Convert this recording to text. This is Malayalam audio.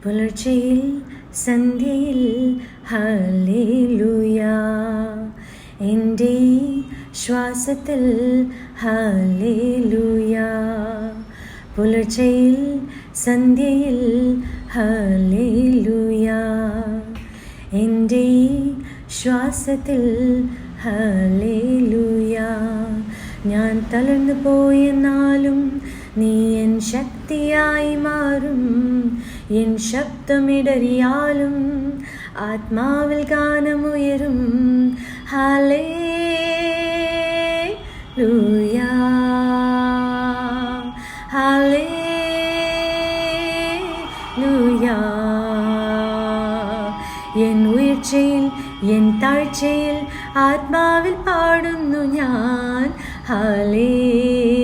പുലർച്ചയിൽ സന്ധ്യയിൽ ഹല്ലേലൂയ, എൻ്റെ ശ്വാസത്തിൽ ഹല്ലേലൂയ. പുലർച്ചയിൽ സന്ധ്യയിൽ ഹല്ലേലൂയ, എൻ്റെ ശ്വാസത്തിൽ ഹല്ലേലൂയ. ഞാൻ തളർന്നു പോയെന്നാലും നീ എൻ ശക്തിയായി മാറും. എൻ ശബ്ദമിടറിയാലും ആത്മാവിൽ ഗാനമുയരും. Hallelujah, hallelujah. എൻ ഉയർച്ചയിൽ എൻ താഴ്ചയിൽ ആത്മാവിൽ പാടുന്നു ഞാൻ. ഹല്ലേലൂയ.